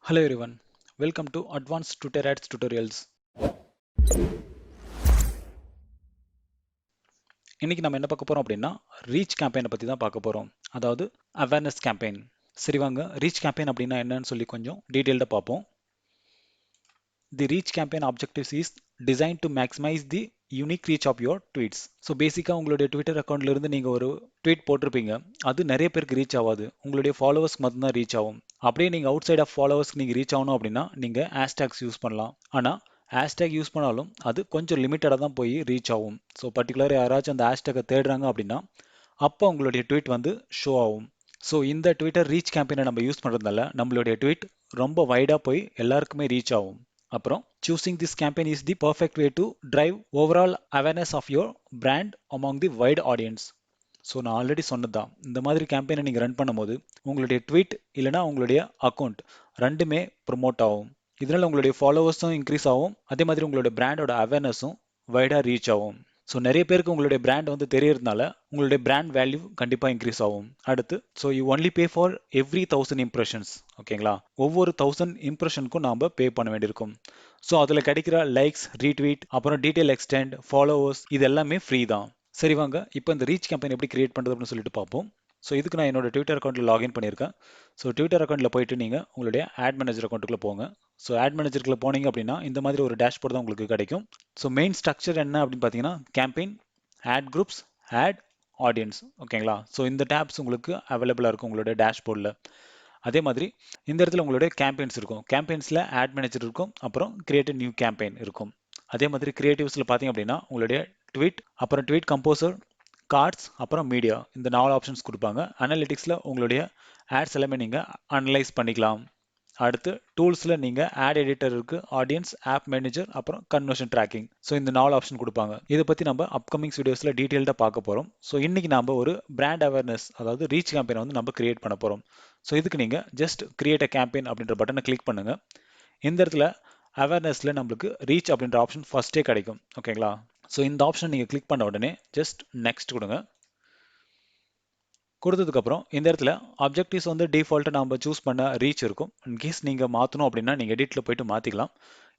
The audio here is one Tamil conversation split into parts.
Hello everyone, welcome to Advanced Twitter Ads Tutorials. இன்னைக்கு நம்ம என்ன பார்க்க போறோம் அப்படின்னா ரீச் கேம்பெயினை பத்தி தான் பார்க்க போறோம். அதாவது அவேர்னஸ் கேம்பெயின். சரி வாங்க ரீச் கேம்பெயின் அப்படின்னா என்னன்னு சொல்லி கொஞ்சம் டீடைல்டா பார்ப்போம். The reach campaign objectives is designed to maximize the unique reach of your tweets. So பேசிக்காக உங்களுடைய ட்விட்டர் அக்கௌண்ட்ல இருந்து நீங்கள் ஒரு ட்வீட் போட்டிருப்பீங்க, அது நிறைய பேருக்கு ரீச் ஆகாது, உங்களுடைய ஃபாலோவர்ஸ்க்கு மட்டும்தான் ரீச் ஆகும். அப்படியே நீங்கள் அவுட் சைட் ஆஃப் ஃபாலோவர்ஸ்க்கு நீங்கள் ரீச் ஆகணும் அப்படின்னா நீங்கள் ஹேஷ்டேக்ஸ் யூஸ் பண்ணலாம். ஆனால் ஹேஷ்டேக் யூஸ் பண்ணாலும் அது கொஞ்சம் லிமிட்டடாக தான் போய் ரீச் ஆகும். ஸோ பர்டிகுலர் யாராச்சும் அந்த ஹேஷ்டேக்கை தேடுறாங்க அப்படின்னா அப்போ உங்களுடைய ட்வீட் வந்து ஷோ ஆகும். ஸோ இந்த ட்விட்டர் ரீச் கேம்பெயினை நம்ம யூஸ் பண்ணுறதுனால நம்மளுடைய ட்வீட் ரொம்ப வைடாக போய் எல்லாருக்குமே ரீச் ஆகும். அப்புறம் choosing this campaign is the perfect way to drive overall awareness of your brand among the wide audience. So நான் ஆல்ரெடி சொன்னதுதான், இந்த மாதிரி கேம்பெயினை நீங்கள் ரன் பண்ணும்போது உங்களுடைய ட்வீட் இல்லைனா உங்களுடைய அக்கௌண்ட் ரெண்டுமே ப்ரொமோட் ஆகும். இதனால் உங்களுடைய ஃபாலோவர்ஸும் இன்க்ரீஸ் ஆகும், அதே மாதிரி உங்களுடைய பிராண்டோட அவேர்னஸும் வைடாக ரீச் ஆகும். ஸோ நிறைய பேருக்கு உங்களுடைய பிராண்ட் வந்து தெரியறதுனால உங்களுடைய பிராண்ட் வேல்யூ கண்டிப்பாக இன்க்ரீஸ் ஆகும். அடுத்து so you only pay for every 1000 impressions. ஓகேங்களா, ஒவ்வொரு 1000 இம்ப்ரெஷனுக்கும் நாம் பே பண்ண வேண்டியிருக்கும். ஸோ அதில் கிடைக்கிற லைக்ஸ், ரீட்வீட், அப்புறம் டீடைல் எக்ஸ்டெண்ட், ஃபாலோவர்ஸ், இது எல்லாமே ஃப்ரீ தான். சரி வாங்க இப்போ இந்த ரீச் கேம்பெயின் எப்படி கிரியேட் பண்ணுறது அப்படின்னு சொல்லிட்டு பார்ப்போம். ஸோ இதுக்கு நான் என்னோட ட்விட்டர் அக்கௌண்ட்டில் லாகின் பண்ணியிருக்கேன். ஸோ ட்விட்டர் அக்கௌண்ட்டில் போயிட்டு நீங்கள் உங்களுடைய ஆட் மேனேஜர் அக்கௌண்ட்டுக்குள்ளே போங்க. ஸோ ஆட் மேனேஜருக்குள்ள போனீங்க அப்படின்னா இந்த மாதிரி ஒரு டேஷ்போர்ட் தான் உங்களுக்கு கிடைக்கும். ஸோ மெயின் ஸ்ட்ரக்சர் என்ன அப்படின்னு பார்த்தீங்கன்னா campaign, ad groups, ad, audience. ஓகேங்களா, ஸோ இந்த டேப்ஸ் உங்களுக்கு அவைலபிளாக இருக்கும் உங்களுடைய டேஷ்போர்டில். அதே மாதிரி இந்த இடத்துல உங்களுடைய கேம்பெயின்ஸ் இருக்கும். கேம்பெயின்ஸில் ஆட் மேனேஜர் இருக்கும், அப்புறம் கிரியேட் நியூ கேம்பெயின் இருக்கும். அதே மாதிரி கிரியேட்டிவ்ஸில் பார்த்தீங்க அப்படின்னா உங்களுடைய ட்வீட், அப்புறம் ட்வீட் கம்போசர், கார்ட்ஸ், அப்புறம் மீடியா, இந்த 4 ஆப்ஷன்ஸ் கொடுப்பாங்க. அனலிட்டிக்ஸில் உங்களுடைய ஆட்ஸ் எல்லாமே நீங்கள் அனலைஸ் பண்ணிக்கலாம். அடுத்து டூல்ஸில் நீங்கள் ஆட் எடிட்டர் இருக்குது, ஆடியன்ஸ், ஆப் மேனேஜர், அப்புறம் கன்வர்ஷன் ட்ராக்கிங். ஸோ இந்த 4 ஆப்ஷன் கொடுப்பாங்க. இதை பற்றி நம்ம அப்கமிங் வீடியோஸில் டீட்டெயில்டாக பார்க்க போகிறோம். ஸோ இன்றைக்கி நம்ம ஒரு பிராண்ட் அவேர்னஸ், அதாவது ரீச் கேம்பெயினை வந்து நம்ம கிரியேட் பண்ண போகிறோம். ஸோ இதுக்கு நீங்கள் ஜஸ்ட் கிரியேட் அ கேம்பெயின் அப்படின்ற பட்டனை கிளிக் பண்ணுங்கள். இந்த இடத்துல அவேர்னஸில் நம்மளுக்கு ரீச் அப்படின்ற ஆப்ஷன் ஃபஸ்ட்டே கிடைக்கும். ஓகேங்களா, ஸோ இந்த ஆப்ஷன் நீங்கள் கிளிக் பண்ண உடனே ஜஸ்ட் நெக்ஸ்ட் கொடுங்க. கொடுத்ததுக்கப்புறம் இந்த இடத்துல அப்ஜெக்டிவ்ஸ் வந்து டிஃபால்ட்டாக நம்ம சூஸ் பண்ண ரீச் இருக்கும். இன்கேஸ் நீங்கள் மாற்றணும் அப்படின்னா நீங்கள் எடிட்டில் போயிட்டு மாற்றிக்கலாம்.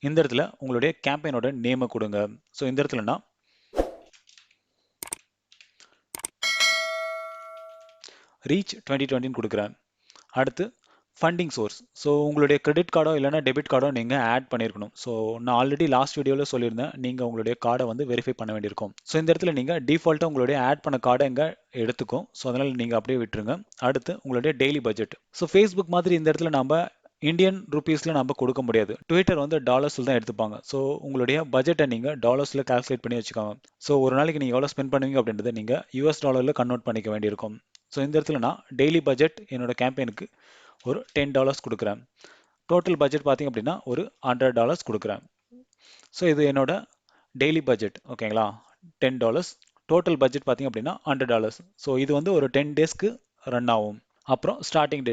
இந்த இடத்துல உங்களுடைய கேம்பெயினோட நேமை கொடுங்க. ஸோ இந்த இடத்துல நான் ரீச் 2020 கொடுக்குறேன். அடுத்து ஃபண்டிங் சோர்ஸ். ஸோ உங்களுடைய கிரெடிட் கார்டோ இல்லைனா டெபிட் கார்டோ நீங்கள் ஆட் பண்ணியிருக்கணும். ஸோ நான் ஆல்ரெடி லாஸ்ட் வீடியோவில் சொல்லியிருந்தேன், நீங்கள் உங்களுடைய கார்டை வந்து வெரிஃபை பண்ண வேண்டியிருக்கும். ஸோ இந்த இடத்துல நீங்கள் டிஃபால்ட்டாக உங்களுடைய ஆட் பண்ண கார்டை எங்கே எடுத்துக்கும். ஸோ அதனால் நீங்கள் அப்படியே விட்டுருங்க. அடுத்து உங்களுடைய டெய்லி பட்ஜெட். ஸோ ஃபேஸ்புக் மாதிரி இந்த இடத்துல நம்ம இந்தியன் ருபீஸில் நம்ம கொடுக்க முடியாது. ட்விட்டர் வந்து டாலர்ஸில் தான் எடுத்துப்பாங்க. ஸோ உங்களுடைய பட்ஜெட்டை நீங்கள் டாலர்ஸில் கால்குலேட் பண்ணி வச்சுக்கோங்க. ஸோ ஒரு நாளைக்கு நீங்கள் எவ்வளோ ஸ்பெண்ட் பண்ணுவீங்க அப்படின்றத நீங்கள் யூஎஸ் டாலரில் கன்வெர்ட் பண்ணிக்க வேண்டியிருக்கும். ஸோ இந்த இடத்துல நான் டெய்லி பட்ஜெட் என்னோட கேம்பெயினுக்கு ஒரு $10 கொடுக்குறேன். டோட்டல் பட்ஜெட் பார்த்தீங்க அப்படின்னா ஒரு $100 கொடுக்குறேன். ஸோ இது என்னோட டெய்லி பட்ஜெட். ஓகேங்களா, $10. டோட்டல் பட்ஜெட் பார்த்தீங்க அப்படின்னா $100. ஸோ இது வந்து ஒரு 10 டேஸ்க்கு ரன் ஆகும். அப்புறம் ஸ்டார்டிங்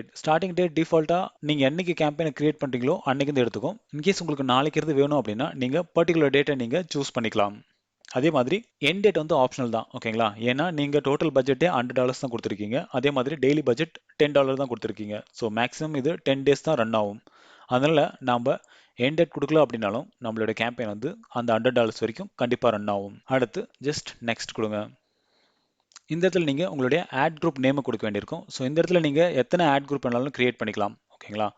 டேட் டிஃபால்ட்டாக நீங்கள் என்னைக்கு கேம்பெயினை கிரியேட் பண்ணுறீங்களோ அன்னைக்கு இருந்து எடுத்துக்கும். இன்கேஸ் உங்களுக்கு நாளைக்கு இருந்து வேணும் அப்படின்னா நீங்கள் பர்டிகுலர் டேட்டை நீங்கள் சூஸ் பண்ணிக்கலாம். அதே மாதிரி எண்ட் டேட் வந்து ஆப்ஷனல் தான். ஓகேங்களா, ஏன்னா நீங்கள் டோட்டல் பட்ஜெட்டே $100 தான் கொடுத்துருக்கீங்க. அதே மாதிரி டெய்லி பட்ஜெட் $10 தான் கொடுத்துருக்கீங்க. ஸோ மேக்ஸிமம் இது 10 டேஸ் தான் ரன் ஆகும். அதனால் நாம் எண்ட் டேட் கொடுக்கல அப்படின்னாலும் நம்மளோட கேம்பெயின் வந்து அந்த $100 வரைக்கும் கண்டிப்பாக ரன் ஆகும். அடுத்து ஜஸ்ட் நெக்ஸ்ட் கொடுங்க. இந்த இடத்துல நீங்கள் உங்களுடைய ஆட் குரூப் நேமை கொடுக்க வேண்டியிருக்கும். ஸோ இந்த இடத்துல நீங்கள் எத்தனை ஆட் குரூப் வேணாலும் கிரியேட் பண்ணிக்கலாம். ஓகேங்களா,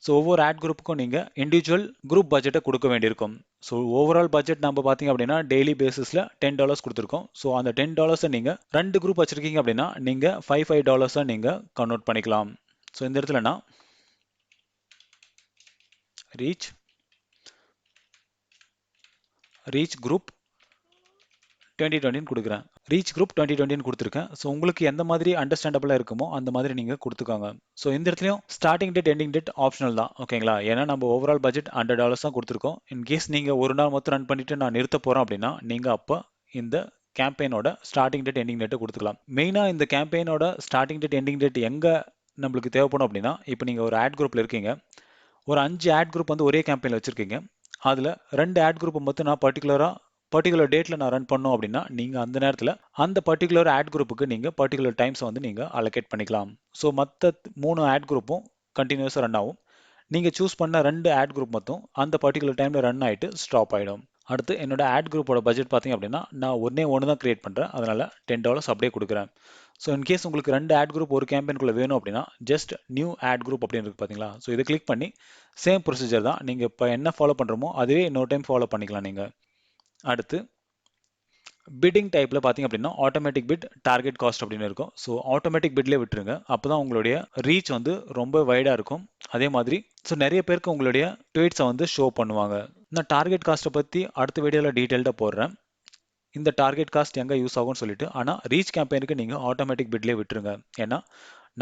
ஸோ ஒவ்வொரு ஆட் குரூப்புக்கும் நீங்கள் இண்டிவிஜுவல் குரூப் பட்ஜெட்டை கொடுக்க வேண்டியிருக்கும். ஸோ ஓவரால் பட்ஜெட் நம்ம பார்த்தீங்க அப்படின்னா டெய்லி பேசிஸில் $10 கொடுத்துருக்கோம். ஸோ அந்த $10 நீங்கள் 2 குரூப் வச்சுருக்கீங்க அப்படின்னா நீங்கள் $5 நீங்கள் கன்வெர்ட் பண்ணிக்கலாம். ஸோ இந்த இடத்துல நான் ரீச் குரூப் 2020 கொடுக்குறேன். ரீச் குரூப் 2020 கொடுத்துருக்கேன். ஸோ உங்களுக்கு எந்த மாதிரி அண்டர்ஸ்டாண்டபிளாக இருக்குமோ அந்த மாதிரி நீங்கள் கொடுத்துக்கோங்க. ஸோ இந்த இடத்துலையும் starting date ending date optional தான். ஓகேங்களா, ஏன்னா நம்ம ஓவரால் பட்ஜெட் $100 தான் கொடுத்துருக்கோம். இன்கேஸ் நீங்கள் ஒரு நாள் மொத்தம் ரன் பண்ணிட்டு நான் நிறுத்த போகிறோம் அப்படின்னா நீங்கள் அப்போ இந்த கேம்பெயினோட ஸ்டார்டிங் டேட் எண்டிங் டேட்டை கொடுத்துக்கலாம். மெயினாக இந்த கேம்பெயினோட ஸ்டார்டிங் டேட் எண்டிங் டேட் எங்கே நம்மளுக்கு தேவைப்படும் அப்படின்னா, இப்போ நீங்கள் ஒரு ஆட் குரூப்பில் இருக்கீங்க, ஒரு 5 ஆட் குரூப் வந்து ஒரே கேம்பெயினில் வச்சுருக்கீங்க, அதில் 2 ஆட் குரூப்பை மட்டும் நான் பர்டிகுலர் டேட்டில் நான் ரன் பண்ணோம் அப்படின்னா நீங்கள் அந்த நேரத்தில் அந்த பர்டிகுலர் ஆட் குரூப்புக்கு நீங்கள் பர்டிகுலர் டைம்ஸை வந்து நீங்கள் அலோகேட் பண்ணிக்கலாம். ஸோ மற்ற 3 ஆட் குரூப்பும் கண்டினியூஸாக ரன் ஆகும். நீங்கள் சூஸ் பண்ண 2 ஆட் குரூப் மொத்தம் அந்த பர்டிகுலர் டைமில் ரன் ஆகிட்டு ஸ்டாப் ஆகிடும். அடுத்து என்னோட ஆட் குரூப்போட பட்ஜெட் பார்த்தீங்க அப்படின்னா நான் ஒன்று தான் கிரியேட் பண்ணுறேன், அதனால் $10 அப்படியே கொடுக்குறேன். ஸோ இன்கேஸ் உங்களுக்கு 2 ஆட் குரூப் ஒரு கேம்பெயின்குள்ளே வேணும் அப்படின்னா ஜஸ்ட் நியூ ஆட் குரூப் அப்படின்னு இருக்கு பார்த்தீங்களா, ஸோ இதை கிளிக் பண்ணி சேம் ப்ரொசீஜர் தான், நீங்கள் இப்போ என்ன ஃபாலோ பண்ணுறோமோ அதுவே இன்னொரு டைம் ஃபாலோ பண்ணிக்கலாம் நீங்கள். அடுத்து பிட்டிங் டைப்பில் பார்த்தீங்க அப்படின்னா ஆட்டோமேட்டிக் பிட், டார்கெட் காஸ்ட் அப்படின்னு இருக்கும். ஸோ ஆட்டோமேட்டிக் பிட்லேயே விட்டுருங்க, அப்போ தான் உங்களுடைய ரீச் வந்து ரொம்ப வைடாக இருக்கும். அதே மாதிரி ஸோ நிறைய பேருக்கு உங்களுடைய ட்வீட்ஸை வந்து ஷோ பண்ணுவாங்க. நான் டார்கெட் காஸ்ட்டை பற்றி அடுத்த வீடியோவில் டீட்டெயில்டாக போடுறேன், இந்த டார்கெட் காஸ்ட் எங்கே யூஸ் ஆகும்னு சொல்லிட்டு. ஆனால் ரீச் கேம்பெயினுக்கு நீங்கள் ஆட்டோமேட்டிக் பிட்லேயே விட்டுருங்க, ஏன்னா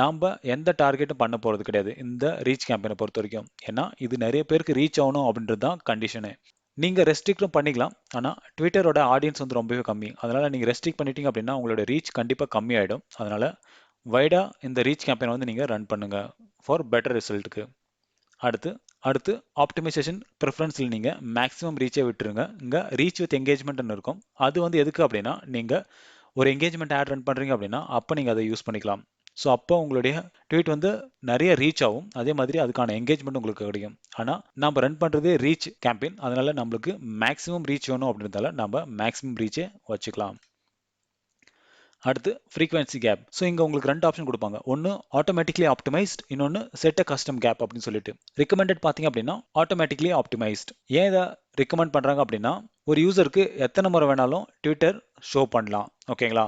நாம் எந்த டார்கெட்டும் பண்ண போகிறது கிடையாது இந்த ரீச் கேம்பெயினை பொறுத்த வரைக்கும். ஏன்னா இது நிறைய பேருக்கு ரீச் ஆகணும் அப்படின்றது தான் கண்டிஷனு. நீங்கள் ரெஸ்ட்ரிக்டும் பண்ணிக்கலாம், ஆனால் ட்விட்டரோட ஆடியன்ஸ் வந்து ரொம்பவே கம்மி, அதனால் நீங்கள் ரெஸ்ட்ரிக்ட் பண்ணிட்டீங்க அப்படின்னா உங்களோட ரீச் கண்டிப்பாக கம்மி ஆகிடும். அதனால் வைடாக இந்த ரீச் கேம்பெயினை வந்து நீங்கள் ரன் பண்ணுங்கள் ஃபார் பெட்டர் ரிசல்ட்டுக்கு. அடுத்து ஆப்டிமைசேஷன் ப்ரிஃபரன்ஸில் நீங்கள் மேக்ஸிமம் ரீச்சே விட்டுருங்க. இங்கே ரீச் வித் என்கேஜ்மெண்ட்னு இருக்கும், அது வந்து எதுக்கு அப்படின்னா நீங்கள் ஒரு என்கேஜ்மெண்ட் ஆட் ரன் பண்ணுறீங்க அப்படின்னா அப்போ நீங்கள் அதை யூஸ் பண்ணிக்கலாம். ஸோ அப்போ உங்களுடைய ட்வீட் வந்து நிறைய ரீச் ஆகும், அதே மாதிரி அதுக்கான என்கேஜ்மெண்ட் உங்களுக்கு கிடைக்கும். ஆனால் நம்ம ரன் பண்ணுறதே ரீச் கேம்பெயின், அதனால நம்மளுக்கு மேக்ஸிமம் ரீச் வேணும் அப்படின்றதால நம்ம மேக்ஸிமம் ரீச்சே வச்சுக்கலாம். அடுத்து ஃப்ரீக்வன்சி கேப். ஸோ இங்கே உங்களுக்கு 2 ஆப்ஷன் கொடுப்பாங்க, ஒன்று ஆட்டோமேட்டிக்லி ஆப்டிமைஸ்ட், இன்னொன்று செட் அ கஸ்டம் கேப் அப்படின்னு சொல்லிட்டு. ரெக்கமெண்டட் பார்த்தீங்க அப்படின்னா ஆட்டோமேட்டிக்லி ஆப்டிமைஸ்ட். ஏன் இதை ரெக்கமெண்ட் பண்ணுறாங்க அப்படின்னா ஒரு யூசருக்கு எத்தனை முறை வேணாலும் ட்விட்டர் ஷோ பண்ணலாம், ஓகேங்களா.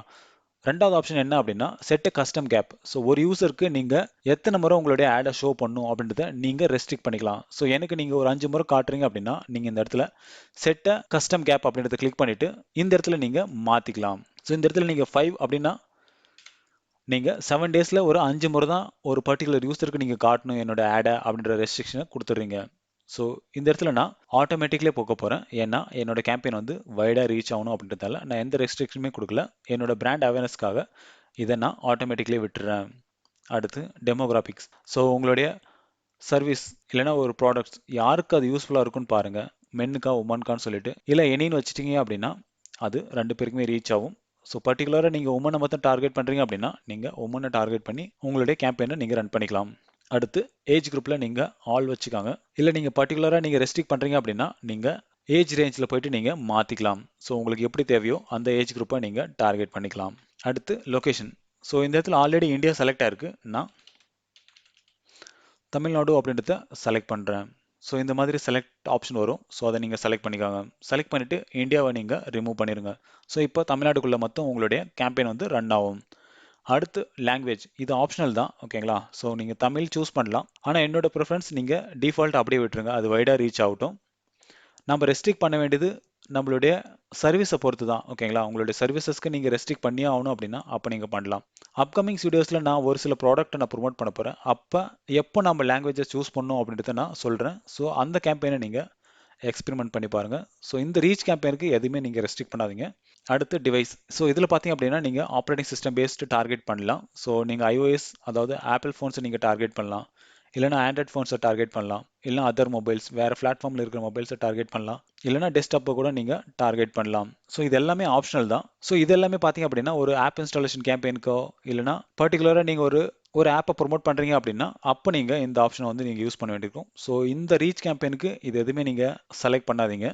ரெண்டாவது ஆப்ஷன் என்ன அப்படின்னா செட் கஸ்டம் கேப். ஸோ ஒரு யூசருக்கு நீங்கள் எத்தனை முறை உங்களுடைய ஆடை ஷோ பண்ணும் அப்படின்றத நீங்கள் ரெஸ்ட்ரிக்ட் பண்ணிக்கலாம். ஸோ எனக்கு நீங்கள் ஒரு 5 முறை காட்டுறீங்க அப்படின்னா நீங்கள் இந்த இடத்துல செட் கஸ்டம் கேப் அப்படின்றத கிளிக் பண்ணிவிட்டு இந்த இடத்துல நீங்கள் மாற்றிக்கலாம். ஸோ இந்த இடத்துல நீங்கள் 5 அப்படின்னா நீங்கள் 7 டேஸில் ஒரு 5 முறை தான் ஒரு பர்டிகுலர் யூசருக்கு நீங்கள் காட்டணும் என்னோட ஆடை அப்படின்ற ரெஸ்ட்ரிக்ஷனை கொடுத்துட்றீங்க. ஸோ இந்த இடத்துல நான் ஆட்டோமேட்டிக்லேயே போக போகிறேன், ஏன்னா என்னோட கேம்பெயின் வந்து வைடாக ரீச் ஆகணும் அப்படின்றதால நான் எந்த ரெஸ்ட்ரிக்ஷனுமே கொடுக்கல, என்னோட பிராண்ட் அவேர்னஸ்க்காக இதை நான் ஆட்டோமேட்டிக்லேயே விட்டுறேன். அடுத்து டெமோகிராபிக்ஸ். ஸோ உங்களுடைய சர்வீஸ் இல்லைனா ஒரு ப்ராடக்ட்ஸ் யாருக்கு அது யூஸ்ஃபுல்லாக இருக்குன்னு பாருங்கள், மென்னுக்கா உமனுக்கான்னு சொல்லிட்டு. இல்லை எனின்னு வச்சுட்டீங்க அப்படின்னா அது 2 பேருக்குமே ரீச் ஆகும். ஸோ பர்டிகுலராக நீங்கள் உமனை மட்டும் டார்கெட் பண்ணுறீங்க அப்படின்னா நீங்கள் உமனை டார்கெட் பண்ணி உங்களுடைய கேம்பெயினை நீங்கள் ரன் பண்ணிக்கலாம். அடுத்து ஏஜ் குரூப்பில் நீங்கள் ஆல் வச்சுக்காங்க, இல்லை நீங்கள் பர்டிகுலராக நீங்கள் ரெஸ்ட்ரிக்ட் பண்ணுறீங்க அப்படின்னா நீங்கள் ஏஜ் ரேஞ்சில் போயிட்டு நீங்கள் மாற்றிக்கலாம். ஸோ உங்களுக்கு எப்படி தேவையோ அந்த ஏஜ் குரூப்பை நீங்கள் டார்கெட் பண்ணிக்கலாம். அடுத்து லொக்கேஷன். ஸோ இந்த இடத்துல ஆல்ரெடி இந்தியா செலக்ட் ஆயிருக்கு, நான் தமிழ்நாடு அப்படின்றத செலக்ட் பண்ணுறேன். ஸோ இந்த மாதிரி செலக்ட் ஆப்ஷன் வரும், ஸோ அதை நீங்கள் செலக்ட் பண்ணிக்காங்க. செலக்ட் பண்ணிவிட்டு இந்தியாவை நீங்கள் ரிமூவ் பண்ணிடுங்க. ஸோ இப்போ தமிழ்நாடுக்குள்ளே மட்டும் உங்களுடைய கேம்பெயின் வந்து ரன் ஆகும். அடுத்து லாங்குவேஜ், இது ஆப்ஷனல் தான், ஓகேங்களா. ஸோ நீங்கள் தமிழ் சூஸ் பண்ணலாம், ஆனால் என்னோட ப்ரிஃபரன்ஸ் நீங்கள் டிஃபால்ட் அப்படியே விட்டுருங்க, அது வைடாக ரீச் ஆகட்டும். நம்ம ரெஸ்ட்ரிக்ட் பண்ண வேண்டியது நம்மளுடைய சர்வீஸை பொறுத்து தான், ஓகேங்களா. உங்களுடைய சர்வீசஸ்க்கு நீங்கள் ரெஸ்ட்ரிக்ட் பண்ணியே ஆகணும் அப்படின்னா அப்போ நீங்கள் பண்ணலாம். அப்கமிங் வீடியோஸில் நான் ஒரு சில ப்ராடக்ட்டை நான் ப்ரொமோட் பண்ண போகிறேன், அப்போ எப்போ நம்ம லாங்குவேஜை சூஸ் பண்ணணும் அப்படின்றத நான் சொல்கிறேன். ஸோ அந்த கேம்பெயினை நீங்கள் எக்ஸ்பெரிமெண்ட் பண்ணி பாருங்கள். ஸோ இந்த ரீச் கேம்பெயினுக்கு எதுவுமே நீங்கள் ரெஸ்ட்ரிக்ட் பண்ணாதீங்க. அடுத்து டிவைஸ். ஸோ இதில் பார்த்தீங்க அப்படின்னா நீங்கள் ஆப்ரேட்டிங் சிஸ்டம் பேஸ்டு டார்கெட் பண்ணலாம். ஸோ நீங்கள் iOS அதாவது ஆப்பிள் ஃபோன்ஸை நீங்கள் டார்கெட் பண்ணலாம், இல்லைனா ஆண்ட்ராய்ட் ஃபோன்ஸை டார்கெட் பண்ணலாம், இல்லைனா அதர் மொபைல்ஸ் வேறு பிளாட்ஃபார்மில் இருக்கிற மொபைல்ஸை டார்கெட் பண்ணலாம், இல்லைனா டெஸ்க்டாப்பை கூட நீங்கள் டார்கெட் பண்ணலாம். ஸோ இது எல்லாமே ஆப்ஷனல் தான். ஸோ இது எல்லாமே பார்த்தீங்க அப்படின்னா ஒரு ஆப் இன்ஸ்டாலேஷன் கேம்பெயினுக்கோ இல்லைனா பர்டிகுலராக நீங்கள் ஒரு ஆப்பை ப்ரொமோட் பண்ணுறீங்க அப்படின்னா அப்போ நீங்கள் இந்த ஆப்ஷனை வந்து நீங்கள் யூஸ் பண்ண வேண்டியிருக்கும். ஸோ இந்த ரீச் கேம்பெயினுக்கு இது எதுவுமே நீங்கள் செலக்ட் பண்ணாதீங்க.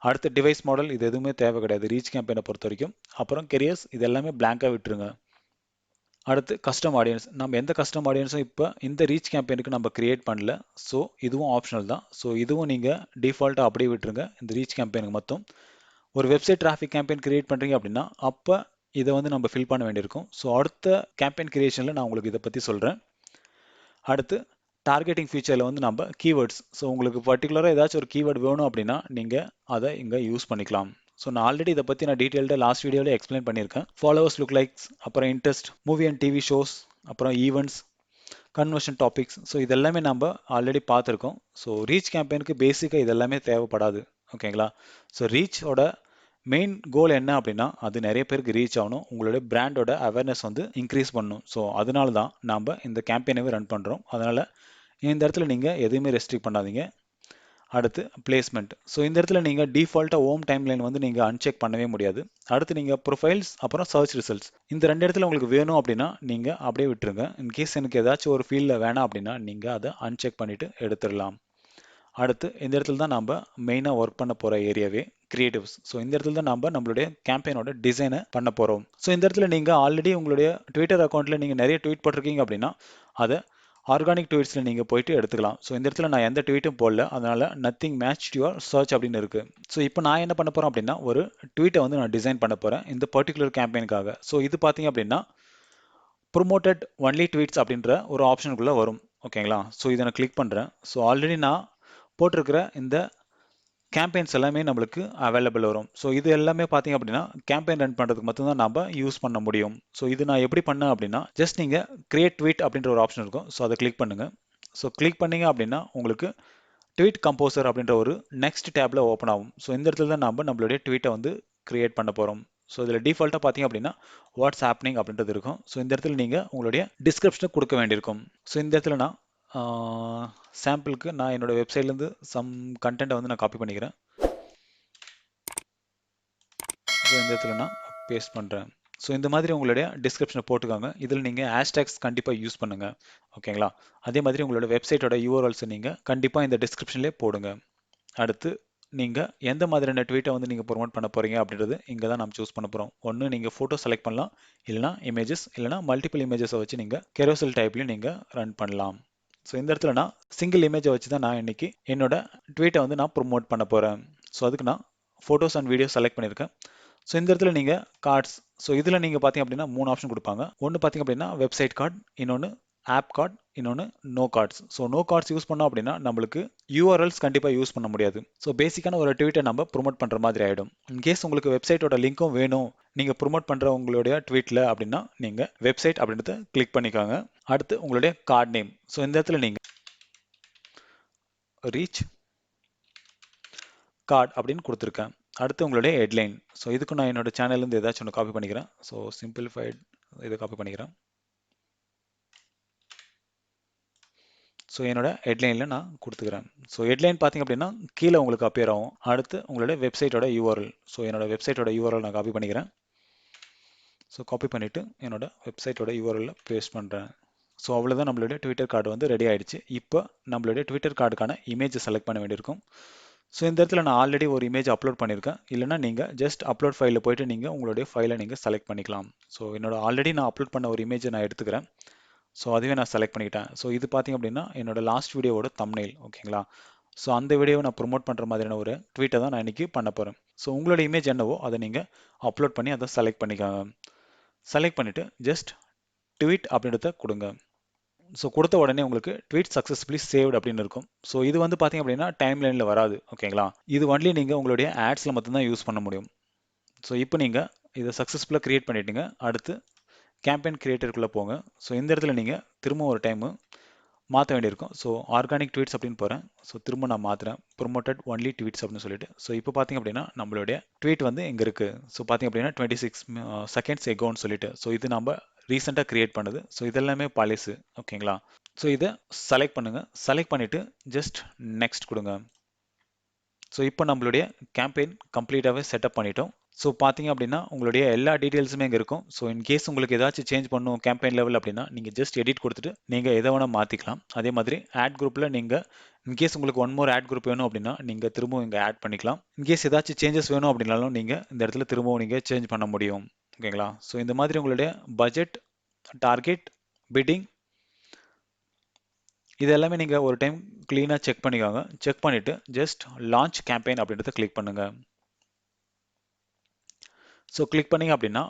அடுத்து டிவைஸ் மாடல், இது எதுவுமே தேவை கிடையாது ரீச் கேம்பெயினை பொறுத்த வரைக்கும். அப்புறம் கெரியர்ஸ், இது எல்லாமே பிளாங்காக விட்டுருங்க. அடுத்து கஸ்டம் ஆடியன்ஸ், நம்ம எந்த கஸ்டம் ஆடியன்ஸும் இப்போ இந்த ரீச் கேம்பெயினுக்கு நம்ம கிரியேட் பண்ணல, ஸோ இதுவும் ஆப்ஷனல் தான். ஸோ இதுவும் நீங்கள் டிஃபால்ட்டாக அப்படியே விட்டுருங்க இந்த ரீச் கேம்பெயினுக்கு மட்டும். ஒரு வெப்சைட் டிராஃபிக் கேம்பெயின் கிரியேட் பண்ணுறீங்க அப்படின்னா அப்போ இதை வந்து நம்ம ஃபில் பண்ண வேண்டியிருக்கும். ஸோ அடுத்த கேம்பெயின் கிரியேஷனில் நான் உங்களுக்கு இதை பற்றி சொல்கிறேன். அடுத்து டார்கெட்டிங் ஃபீச்சரில் வந்து நம்ம கீவேர்ட்ஸ். ஸோ உங்களுக்கு பர்டிகுலராக ஏதாச்சும் ஒரு கீவேர்டு வேணும் அப்படின்னா நீங்கள் அதை இங்கே யூஸ் பண்ணிக்கலாம். ஸோ நான் ஆல்ரெடி இதை பற்றி நான் டீட்டெயில்டாக லாஸ்ட் வீடியோவில் எக்ஸ்பிளைன் பண்ணியிருக்கேன். ஃபாலோவர்ஸ், லுக் லைக்ஸ், அப்புறம் interest, movie and TV shows, அப்புறம் ஈவெண்ட்ஸ், கன்வர்ஷன் டாபிக்ஸ். ஸோ இதெல்லாமே நம்ம ஆல்ரெடி பார்த்துருக்கோம். ஸோ ரீச் கேம்பெயினுக்கு பேசிக்காக இதெல்லாமே தேவைப்படாது, ஓகேங்களா. ஸோ ரீச்சோட மெயின் கோல் என்ன அப்படின்னா அது நிறைய பேருக்கு ரீச் ஆகணும், உங்களுடைய பிராண்டோட அவேர்னஸ் வந்து இன்க்ரீஸ் பண்ணணும். ஸோ அதனால தான் நம்ம இந்த கேம்பெயினவே ரன் பண்ணுறோம். அதனால் இந்த இடத்துல நீங்கள் எதுவுமே ரெஸ்ட்ரிக்ட் பண்ணாதீங்க. அடுத்து பிளேஸ்மெண்ட். ஸோ இந்த இடத்துல நீங்கள் டிஃபால்ட்டாக ஹோம் டைம்லைன் வந்து நீங்கள் அன்செக் பண்ணவே முடியாது. அடுத்து நீங்கள் ப்ரொஃபைல்ஸ் அப்புறம் சர்ச் ரிசல்ட்ஸ் இந்த 2 இடத்துல உங்களுக்கு வேணும் அப்படின்னா நீங்கள் அப்படியே விட்டுருங்க. இன்கேஸ் எனக்கு ஏதாச்சும் ஒரு ஃபீல்டில் வேணாம் அப்படின்னா நீங்கள் அதை அன்செக் பண்ணிவிட்டு எடுத்துடலாம். அடுத்து இந்த இடத்துல தான் நம்ம மெயினாக ஒர்க் பண்ண போகிற ஏரியாவே கிரியேட்டிவ்ஸ். ஸோ இந்த இடத்துல தான் நம்ம நம்மளுடைய கேம்பெயினோட டிசைனை பண்ண போகிறோம். ஸோ இந்த இடத்துல நீங்கள் ஆல்ரெடி உங்களுடைய ட்விட்டர் அக்கௌண்ட்டில் நீங்கள் நிறைய ட்வீட் போட்டிருக்கீங்க அப்படின்னா அதை ஆர்கானிக் ட்வீட்ஸில் நீங்கள் போயிட்டு எடுத்துக்கலாம். ஸோ இந்த இடத்துல நான் எந்த ட்வீட்டும் போடல, அதனால நத்திங் மேட்ச் யுவர் சர்ச் அப்படின்னு இருக்கு. ஸோ இப்போ நான் என்ன பண்ண போகிறேன் அப்படின்னா ஒரு ட்வீட்டை வந்து நான் டிசைன் பண்ண போகிறேன் இந்த பர்டிகுலர் கேம்பெயினுக்காக. ஸோ இது பார்த்தீங்க அப்படின்னா ப்ரொமோட்டட் ஒன்லி ட்வீட்ஸ் அப்படின்ற ஒரு ஆப்ஷனுக்குள்ளே வரும். ஓகேங்களா? ஸோ இதை நான் கிளிக் பண்ணுறேன். ஸோ ஆல்ரெடி நான் போட்டிருக்கிற இந்த கேம்பெயின்ஸ் எல்லாமே நம்மளுக்கு அவைலபிள் வரும். ஸோ இது எல்லாமே பார்த்தீங்க அப்படின்னா கேம்பெயின் ரன் பண்ணுறதுக்கு மட்டும்தான் நம்ம யூஸ் பண்ண முடியும். ஸோ இது நான் எப்படி பண்ணேன் அப்படின்னா ஜஸ்ட் நீங்கள் கிரியேட் ட்வீட் அப்படின்ற ஒரு ஆப்ஷன் இருக்கும். ஸோ அதை கிளிக் பண்ணுங்க. ஸோ கிளிக் பண்ணீங்க அப்படின்னா உங்களுக்கு ட்வீட் கம்போசர் அப்படின்ற ஒரு நெக்ஸ்ட் டேப்ல ஓப்பன் ஆகும். ஸோ இந்த இடத்துல தான் நம்ம நம்மளுடைய ட்வீட்டை வந்து கிரியேட் பண்ண போகிறோம். ஸோ இதில் டிஃபால்ட்டாக பார்த்தீங்க அப்படின்னா வாட்ஸ் ஹேப்பனிங் அப்படின்றது இருக்கும். ஸோ இந்த இடத்துல நீங்கள் உங்களுடைய டிஸ்கிரிப்ஷனை கொடுக்க வேண்டியிருக்கும். ஸோ இந்த இடத்துல நான் சாம்பிளுக்கு நான் என்னோட வெப்சைட்லேருந்து சம் கண்டென்ட்டை வந்து நான் காப்பி பண்ணிக்கிறேன். ஸோ இந்த இடத்துல நான் பேஸ்ட் பண்ணுறேன். ஸோ இந்த மாதிரி உங்களுடைய டிஸ்கிரிப்ஷனை போட்டுக்காங்க. இதில் நீங்கள் ஹேஷ்டேக்ஸ் கண்டிப்பாக யூஸ் பண்ணுங்கள். ஓகேங்களா? அதே மாதிரி உங்களோட வெப்சைட்டோட யூஆர்எல்ஸை நீங்கள் கண்டிப்பாக இந்த டிஸ்கிரிப்ஷன்லேயே போடுங்க. அடுத்து நீங்கள் எந்த மாதிரியான ட்வீட்டை வந்து நீங்கள் ப்ரொமோட் பண்ண போகிறீங்க அப்படின்றது இங்கே தான் நம்ம சூஸ் பண்ண போகிறோம். ஒன்று நீங்கள் ஃபோட்டோ செலக்ட் பண்ணலாம், இல்லைனா இமேஜஸ், இல்லைனா மல்டிபிள் இமேஜஸை வச்சு நீங்கள் கெரோசல் டைப்லையும் நீங்கள் ரன் பண்ணலாம். ஸோ இந்த இடத்துல நான் சிங்கிள் இமேஜை வச்சு தான் நான் இன்னைக்கு என்னோட ட்வீட்டை வந்து நான் ப்ரொமோட் பண்ண போகிறேன். ஸோ அதுக்கு நான் ஃபோட்டோஸ் அண்ட் வீடியோஸ் செலக்ட் பண்ணியிருக்கேன். ஸோ இந்த இடத்துல நீங்கள் கார்ட்ஸ், ஸோ இதில் நீங்கள் பார்த்தீங்க அப்படின்னா 3 ஆப்ஷன் கொடுப்பாங்க. ஒன்று பார்த்தீங்க அப்படின்னா வெப்சைட் கார்டு, இன்னொன்று ஆப் கார்டு, இன்னொன்று no cards. So no cards use பண்ணோம் அப்படின்னா நம்மளுக்கு யூஆர்எல்ஸ் கண்டிப்பாக யூஸ் பண்ண முடியாது. ஸோ பேசிக்கான ஒரு ட்வீட்டை நம்ம ப்ரொமோட் பண்ணுற மாதிரி ஆகிடும். இன்கேஸ் உங்களுக்கு வெப்சைட்டோட லிங்க்கும் வேணும் நீங்கள் ப்ரொமோட் பண்ணுற உங்களுடைய ட்வீட்டில் அப்படின்னா நீங்கள் வெப்சைட் அப்படின்றத கிளிக் பண்ணிக்கோங்க. அடுத்து உங்களுடைய கார்டு நேம். ஸோ இந்த இடத்துல நீங்கள் ரீச் கார்டு அப்படின்னு கொடுத்துருக்கேன். அடுத்து உங்களுடைய ஹெட்லைன். ஸோ இதுக்கு நான் என்னோட சேனல்லேருந்து ஏதாச்சும் ஒன்று காப்பி பண்ணிக்கிறேன். ஸோ சிம்பிளிஃபைட் இதை காப்பி பண்ணிக்கிறேன். ஸோ என்னோட ஹெட்லைனில் நான் கொடுத்துக்கிறேன். ஸோ ஹெட்லைன் பார்த்தீங்க அப்படின்னா கீழே உங்களுக்கு அப்பியர் ஆகும். அடுத்து உங்களோட வெப்சைட்டோட யூஆர்எல். ஸோ என்னோட வெப்சைட்டோட யூஆர்எல் நான் காப்பி பண்ணிக்கிறேன். ஸோ காப்பி பண்ணிவிட்டு என்னோட வெப்சைட்டோட யூஆர்எல்ல பேஸ்ட் பண்ணுறேன். ஸோ அவ்வளோதான் நம்மளுடைய ட்விட்டர் கார்டு வந்து ரெடி ஆகிடுச்சு. இப்போ நம்மளுடைய ட்விட்டர் கார்டுக்கான இமேஜை செலக்ட் பண்ண வேண்டியிருக்கும். ஸோ இந்த இடத்துல நான் ஆல்ரெடி ஒரு இமேஜ் அப்லோட் பண்ணியிருக்கேன். இல்லைனா நீங்கள் ஜஸ்ட் அப்லோட் ஃபைலில் போயிட்டு நீங்கள் உங்களுடைய ஃபைலை நீங்கள் செலக்ட் பண்ணிக்கலாம். ஸோ என்னோட ஆல்ரெடி நான் அப்லோட் பண்ண ஒரு இமேஜை நான் எடுத்துக்கிறேன். ஸோ அதுவே நான் செலக்ட் பண்ணிக்கிட்டேன். ஸோ இது பார்த்தீங்க அப்படின்னா என்னோட லாஸ்ட் வீடியோவோட தம்ப்நெயில். ஓகேங்களா? ஸோ அந்த வீடியோவை நான் ப்ரொமோட் பண்ணுற மாதிரியான ஒரு ட்வீட்டை தான் நான் இன்றைக்கி பண்ண போகிறேன். ஸோ உங்களோட இமேஜ் என்னவோ அதை நீங்கள் அப்லோட் பண்ணி அதை செலக்ட் பண்ணிக்கோங்க. செலக்ட் பண்ணிவிட்டு ஜஸ்ட் ட்வீட் அப்படின்றத கொடுங்க. ஸோ கொடுத்த உடனே உங்களுக்கு ட்வீட் சக்ஸஸ்ஃபுல்லி சேவ்ட் அப்படின்னு இருக்கும். ஸோ இது வந்து பார்த்தீங்க அப்படின்னா டைம் லைனில் வராது. ஓகேங்களா? இது ஒன்லி நீங்கள் உங்களுடைய ஆட்ஸில் மட்டும்தான் யூஸ் பண்ண முடியும். ஸோ இப்போ நீங்கள் இதை சக்ஸஸ்ஃபுல்லாக க்ரியேட் பண்ணிட்டீங்க. அடுத்து கேம்பெயின் கிரியேட்டருக்குள்ளே போங்க. ஸோ இந்த இடத்துல நீங்கள் திரும்ப ஒரு டைமு மாற்ற வேண்டியிருக்கும். ஸோ ஆர்கானிக் ட்வீட்ஸ் அப்படின்னு போகிறேன். ஸோ திரும்ப நான் மாற்றுறேன் ப்ரொமோட்டட் ஒன்லி ட்வீட்ஸ் அப்படின்னு சொல்லிட்டு. ஸோ இப்போ பார்த்தீங்க அப்படின்னா நம்மளுடைய ட்வீட் வந்து இங்கே இருக்குது. ஸோ பார்த்தீங்க அப்படின்னா 26 செகண்ட்ஸ் எகோன்னு சொல்லிட்டு. ஸோ இது நம்ம ரீசெண்டாக கிரியேட் பண்ணுது. ஸோ இதெல்லாமே பழசு. ஓகேங்களா? ஸோ இதை செலக்ட் பண்ணுங்கள். செலக்ட் பண்ணிவிட்டு ஜஸ்ட் நெக்ஸ்ட் கொடுங்க. ஸோ இப்போ நம்மளுடைய கேம்பெயின் கம்ப்ளீட்டாகவே செட்டப் பண்ணிட்டோம். ஸோ பார்த்தீங்க அப்படின்னா உங்களுடைய எல்லா டீட்டெயில்ஸுமே இங்கே இருக்கும். ஸோ இன்கேஸ் உங்களுக்கு ஏதாச்சும் சேஞ்ச் பண்ணணும் கேம்பெயின் லெவல் அப்படின்னா நீங்கள் ஜஸ்ட் எடிட் கொடுத்துட்டு நீங்கள் எதை வேணால் மாற்றிக்கலாம். அதே மாதிரி ஆட் குரூப்பில் நீங்கள் இன்கேஸ் உங்களுக்கு ஒன் மோர் ஆட் குரூப் வேணும் அப்படின்னா நீங்கள் திரும்பவும் இங்கே ஆட் பண்ணிக்கலாம். இன்கேஸ் ஏதாச்சும் சேஞ்சஸ் வேணும் அப்படின்னாலும் நீங்கள் இந்த இடத்துல திரும்பவும் நீங்கள் சேஞ்ச் பண்ண முடியும். ஓகேங்களா? ஸோ இந்த மாதிரி உங்களுடைய பட்ஜெட், டார்கெட், பிட்டிங் இது எல்லாமே நீங்கள் ஒரு டைம் க்ளீனாக செக் பண்ணிக்கோங்க. செக் பண்ணிவிட்டு ஜஸ்ட் லான்ச் கேம்பெயின் அப்படின்றத கிளிக் பண்ணுங்கள். ஸோ கிளிக் பண்ணிங்க அப்படின்னா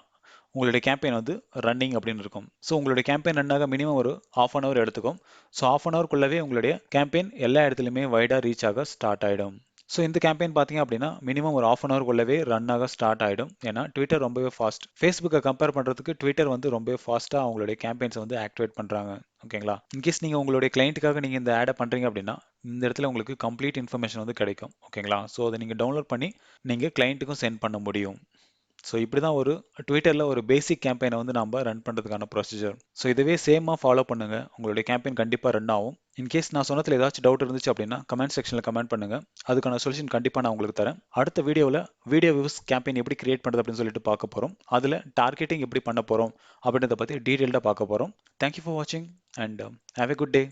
உங்களுடைய கேம்பெயின் வந்து ரன்னிங் அப்படின்னு இருக்கும். ஸோ உங்களுடைய கேம்பெயின் ரன்னாக மினிமம் ஒரு ½ அன் ஹவர் எடுத்துக்கும். ஸோ ½ அன் ஹவருக்குள்ளவே உங்களுடைய கேம்பெயின் எல்லா இடத்துலையுமே வைடாக ரீச் ஆக ஸ்டார்ட் ஆகிடும். ஸோ இந்த கேம்பெயின் பார்த்தீங்க அப்படின்னா மினிமம் ஒரு ½ அன் ஹவருக்குள்ளவே ரன் ஆக ஸ்டார்ட் ஆகிடும். ஏன்னா ட்விட்டர் ரொம்பவே ஃபாஸ்ட். ஃபேஸ்புக்கை கம்பேர் பண்ணுறதுக்கு ட்விட்டர் வந்து ரொம்பவே ஃபாஸ்ட்டாக அவங்களுடைய கேம்பெயின்ஸை வந்து ஆக்டிவேட் பண்ணுறாங்க. ஓகேங்களா? இன்கேஸ் நீங்கள் உங்களுடைய கிளைண்ட்டுக்காக நீங்கள் இந்த ஆடை பண்ணுறீங்க அப்படின்னா இந்த இடத்துல உங்களுக்கு கம்ப்ளீட் இன்ஃபர்மேஷன் வந்து கிடைக்கும். ஓகேங்களா? ஸோ அதை நீங்கள் டவுன்லோட் பண்ணி நீங்கள் கிளைண்ட்டுக்கும் சென்ட் பண்ண முடியும். ஸோ இப்படி தான் ஒரு ட்விட்டரில் ஒரு பேசிக் கேம்பெயினை வந்து நம்ம ரன் பண்ணுறதுக்கான ப்ரொசீஜர். ஸோ இதுவே சேமாக ஃபாலோ பண்ணுங்கள், உங்களுடைய கேம்பெயின் கண்டிப்பாக ரன் ஆகும். இன்கேஸ் நான் சொன்னதில் ஏதாச்சும் டவுட் இருந்துச்சு அப்படின்னா கமெண்ட் செக்ஷனில் கமெண்ட் பண்ணுங்கள், அதுக்கான சொல்யூஷன் கண்டிப்பாக நான் உங்களுக்கு தரேன். அடுத்த வீடியோவில் வீடியோ வியூஸ் கேம்பெயின் எப்படி கிரியேட் பண்ணுறது அப்படின்னு சொல்லிட்டு பார்க்க போகிறோம். அதில் டார்கெட்டிங் எப்படி பண்ண போகிறோம் அப்படின்றத பற்றி டீட்டெயில்டாக பார்க்க போகிறோம். தேங்க்யூ ஃபார் வாட்சிங் and have a good day.